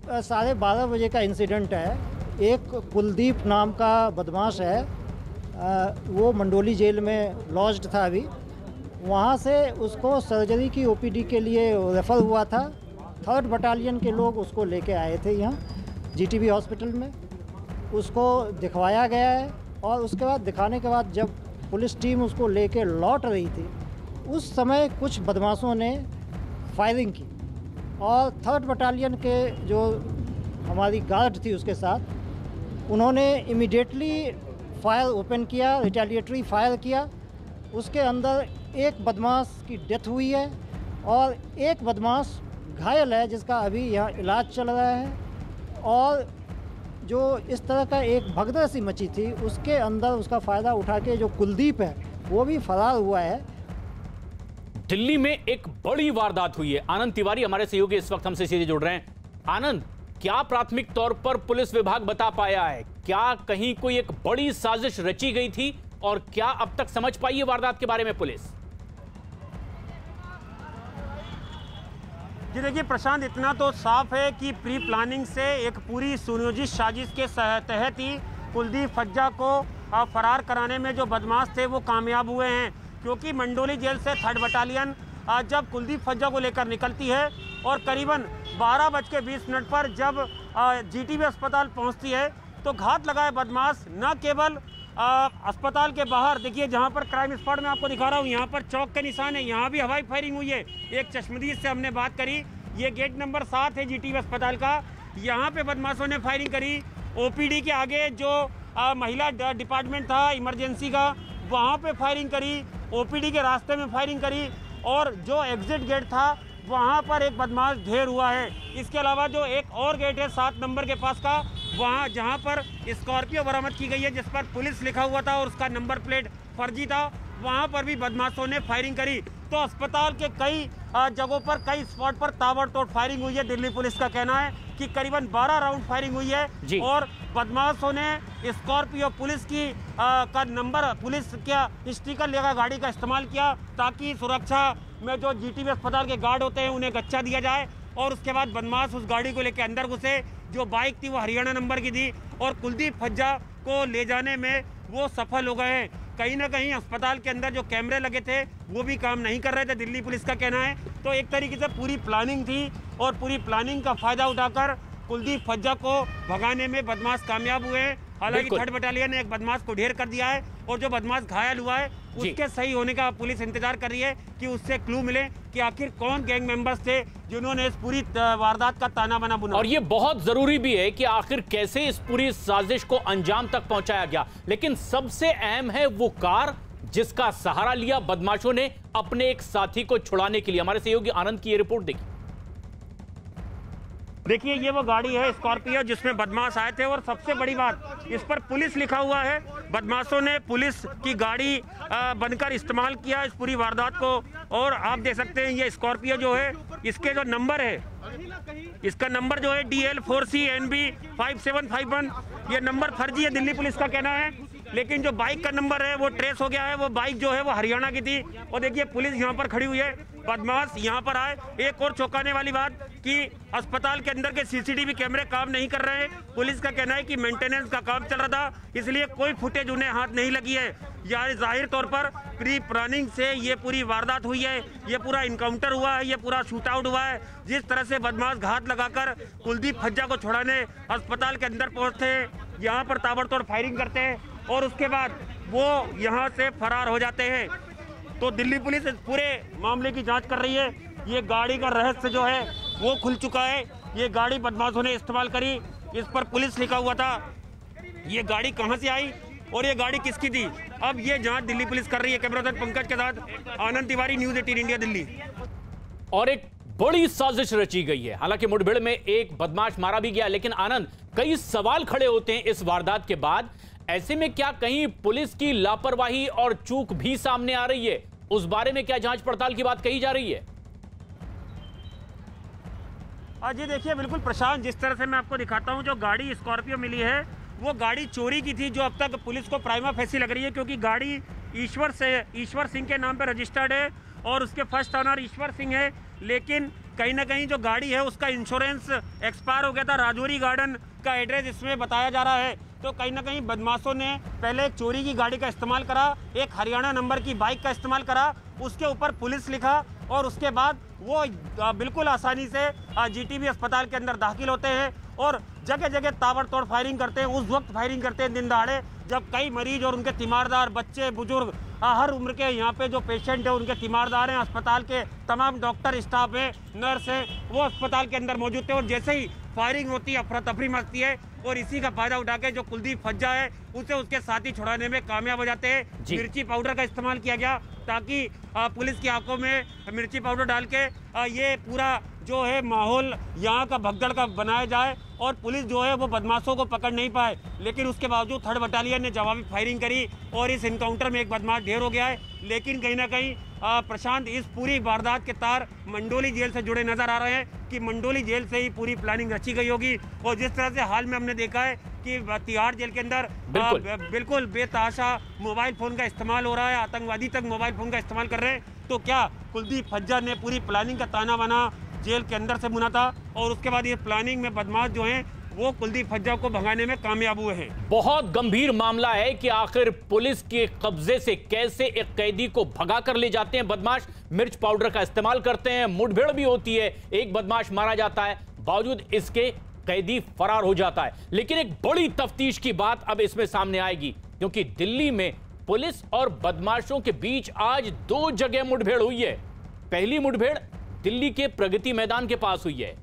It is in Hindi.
12:30 बजे का इंसिडेंट है। एक कुलदीप नाम का बदमाश है, वो मंडोली जेल में लॉज्ड था अभी। वहाँ से उसको सर्जरी की ओपीडी के लिए रेफ़र हुआ था। 3rd बटालियन के लोग उसको लेके आए थे यहाँ जीटीबी हॉस्पिटल में। उसको दिखवाया गया है और उसके बाद दिखाने के बाद जब पुलिस टीम उसको लेके लौट रही थी, उस समय कुछ बदमाशों ने फायरिंग की और 3rd बटालियन के जो हमारी गार्ड थी उसके साथ, उन्होंने इमीडिएटली फायर ओपन किया, रिटेलिएटरी फायर किया। उसके अंदर एक बदमाश की डेथ हुई है और एक बदमाश घायल है जिसका अभी यहाँ इलाज चल रहा है। और जो इस तरह का एक भगदड़ सी मची थी, उसके अंदर उसका फ़ायदा उठा के जो कुलदीप है वो भी फरार हुआ है। दिल्ली में एक बड़ी वारदात हुई है। आनंद तिवारी हमारे सहयोगी इस वक्त हमसे सीधे जुड़ रहे हैं। आनंद, क्या प्राथमिक तौर पर पुलिस विभाग बता पाया है? क्या कहीं कोई एक बड़ी साजिश रची गई थी और क्या अब तक समझ पाई है वारदात के बारे में पुलिस? जी देखिए प्रशांत, इतना तो साफ है कि प्री प्लानिंग से एक पूरी सुनियोजित साजिश के तहत ही कुलदीप फज्जा को फरार कराने में जो बदमाश थे वो कामयाब हुए हैं। क्योंकि मंडोली जेल से 3rd बटालियन जब कुलदीप फज्जा को लेकर निकलती है और करीबन 12:20 पर जब जीटीबी अस्पताल पहुंचती है तो घात लगाए बदमाश न केवल अस्पताल के बाहर, देखिए जहां पर क्राइम स्पॉट में आपको दिखा रहा हूं, यहां पर चौक के निशान है, यहां भी हवाई फायरिंग हुई है। एक चश्मदीद से हमने बात करी, ये गेट नंबर 7 है जीटीबी अस्पताल का, यहां पे बदमाशों ने फायरिंग करी। ओपीडी के आगे जो महिला डिपार्टमेंट था इमरजेंसी का, वहां पे फायरिंग करी। ओपीडी के रास्ते में फायरिंग करी और जो एग्जिट गेट था वहां पर एक बदमाश ढेर हुआ है। इसके अलावा जो एक और गेट है 7 नंबर के पास का, वहां जहां पर स्कॉर्पियो बरामद की गई है जिस पर पुलिस लिखा हुआ था और उसका नंबर प्लेट फर्जी था, वहां पर भी बदमाशों ने फायरिंग करी। तो अस्पताल के कई जगहों पर, कई स्पॉट पर ताबड़तोड़ फायरिंग हुई है। दिल्ली पुलिस का कहना है कि करीबन 12 राउंड फायरिंग हुई है और बदमाशों ने स्कॉर्पियो पुलिस की का नंबर, पुलिस का स्टिकर लेकर गाड़ी का इस्तेमाल किया ताकि सुरक्षा में जो जीटीबी अस्पताल के गार्ड होते हैं उन्हें गच्चा दिया जाए। और उसके बाद बदमाश उस गाड़ी को लेकर अंदर घुसे। जो बाइक थी वो हरियाणा नंबर की थी और कुलदीप फज्जा को ले जाने में वो सफल हो गए हैं। कहीं ना कहीं अस्पताल के अंदर जो कैमरे लगे थे वो भी काम नहीं कर रहे थे, दिल्ली पुलिस का कहना है। तो एक तरीके से पूरी प्लानिंग थी और पूरी प्लानिंग का फायदा उठाकर कुलदीप फज्जा को भगाने में बदमाश कामयाब हुए हैं। हालांकि 3rd बटालियन ने एक बदमाश को ढेर कर दिया है और जो बदमाश घायल हुआ है उसके सही होने का पुलिस इंतजार कर रही है कि उससे क्लू मिले कि आखिर कौन गैंग मेंबर्स थे जिन्होंने इस पूरी वारदात का ताना बाना बुना। और ये बहुत जरूरी भी है कि आखिर कैसे इस पूरी साजिश को अंजाम तक पहुंचाया गया। लेकिन सबसे अहम है वो कार जिसका सहारा लिया बदमाशों ने अपने एक साथी को छुड़ाने के लिए। हमारे सहयोगी आनंद की ये रिपोर्ट देखिए ये वो गाड़ी है स्कॉर्पियो जिसमें बदमाश आए थे और सबसे बड़ी बात, इस पर पुलिस लिखा हुआ है। बदमाशों ने पुलिस की गाड़ी बनकर इस्तेमाल किया इस पूरी वारदात को। और आप देख सकते हैं ये स्कॉर्पियो जो है, इसके जो नंबर है, इसका नंबर जो है DL4CNB 5751, ये नंबर फर्जी है दिल्ली पुलिस का कहना है। लेकिन जो बाइक का नंबर है वो ट्रेस हो गया है, वो बाइक जो है वो हरियाणा की थी। और देखिए पुलिस यहाँ पर खड़ी हुई है, बदमाश यहाँ पर आए। एक और चौंकाने वाली बात कि अस्पताल के अंदर के सीसीटीवी कैमरे काम नहीं कर रहे हैं। पुलिस का कहना है कि मेंटेनेंस का काम चल रहा था, इसलिए कोई फुटेज उन्हें हाथ नहीं लगी है। यानी जाहिर तौर पर प्री प्लानिंग से ये पूरी वारदात हुई है, ये पूरा इनकाउंटर हुआ है, ये पूरा शूट आउट हुआ है। जिस तरह से बदमाश घात लगाकर कुलदीप फज्जा को छुड़ाने अस्पताल के अंदर पहुंचते हैं, यहाँ पर ताबड़तोड़ फायरिंग करते हैं और उसके बाद वो यहाँ से फरार हो जाते हैं। तो दिल्ली पुलिस इस पूरे मामले की जांच कर रही है। ये गाड़ी का रहस्य जो है वो खुल चुका है। ये गाड़ी बदमाशों ने इस्तेमाल करी, इस पर पुलिस लिखा हुआ था। ये गाड़ी कहाँ से आई और ये गाड़ी किसकी थी, अब ये जांच दिल्ली पुलिस कर रही है। कैमरामैन पंकज के साथ आनंद तिवारी, न्यूज़ 18 इंडिया, दिल्ली। और एक बड़ी साजिश रची गई है। हालांकि मुठभेड़ में एक बदमाश मारा भी गया, लेकिन आनंद, कई सवाल खड़े होते हैं इस वारदात के बाद। ऐसे में क्या कहीं पुलिस की लापरवाही और चूक भी सामने आ रही है? उस बारे में क्या जांच पड़ताल की बात कही जा रही है? जी देखिए बिल्कुल प्रशांत, जिस तरह से मैं आपको दिखाता हूं, जो गाड़ी स्कॉर्पियो मिली है वो गाड़ी चोरी की थी, जो अब तक पुलिस को प्राइमा फेसी लग रही है। क्योंकि गाड़ी ईश्वर सिंह के नाम पर रजिस्टर्ड है और उसके फर्स्ट ऑनर ईश्वर सिंह है। लेकिन कहीं ना कहीं जो गाड़ी है उसका इंश्योरेंस एक्सपायर हो गया था। राजौरी गार्डन का एड्रेस इसमें बताया जा रहा है। तो कहीं ना कहीं बदमाशों ने पहले एक चोरी की गाड़ी का इस्तेमाल करा, एक हरियाणा नंबर की बाइक का इस्तेमाल करा, उसके ऊपर पुलिस लिखा और उसके बाद वो बिल्कुल आसानी से जीटीबी अस्पताल के अंदर दाखिल होते हैं और जगह जगह ताबड़तोड़ फायरिंग करते हैं। उस वक्त फायरिंग करते हैं दिन दहाड़े, जब कई मरीज और उनके तीमारदार, बच्चे, बुजुर्ग, हर उम्र के यहाँ पे जो पेशेंट है उनके तीमारदार हैं, अस्पताल के तमाम डॉक्टर, स्टाफ है, नर्स हैं, वो अस्पताल के अंदर मौजूद थे। और जैसे ही फायरिंग होती है, अफरा तफरी मचती है और इसी का फायदा उठा के जो कुलदीप फज्जा है उसे उसके साथी छुड़ाने में कामयाब हो जाते हैं। मिर्ची पाउडर का इस्तेमाल किया गया ताकि पुलिस की आंखों में मिर्ची पाउडर डाल के ये पूरा जो है माहौल यहाँ का भगदड़ का बनाया जाए और पुलिस जो है वो बदमाशों को पकड़ नहीं पाए। लेकिन उसके बावजूद 3rd बटालियन ने जवाबी फायरिंग करी और इस इनकाउंटर में एक बदमाश ढेर हो गया है। लेकिन कहीं ना कहीं प्रशांत, इस पूरी वारदात के तार मंडोली जेल से जुड़े नजर आ रहे हैं कि मंडोली जेल से ही पूरी प्लानिंग रची गई होगी। और जिस तरह से हाल में हमने देखा है कि तिहाड़ जेल के अंदर बिल्कुल बेतहाशा मोबाइल फोन का इस्तेमाल हो रहा है, आतंकवादी तक मोबाइल फोन का इस्तेमाल कर रहे हैं। तो क्या कुलदीप फज्जा ने पूरी प्लानिंग का ताना बाना जेल के अंदर से बुना था और उसके बाद ये प्लानिंग में बदमाश जो हैं वो कुलदीप फज्जा को भगाने में कामयाब हुए हैं। बहुत गंभीर मामला है कि आखिर पुलिस के कब्जे से कैसे एक कैदी को भगा कर ले जाते हैं बदमाश। मिर्च पाउडर का इस्तेमाल करते हैं, मुठभेड़ भी होती है, एक बदमाश मारा जाता है, बावजूद इसके कैदी फरार हो जाता है। लेकिन एक बड़ी तफ्तीश की बात अब इसमें सामने आएगी, क्योंकि दिल्ली में पुलिस और बदमाशों के बीच आज 2 जगह मुठभेड़ हुई है। पहली मुठभेड़ दिल्ली के प्रगति मैदान के पास हुई है।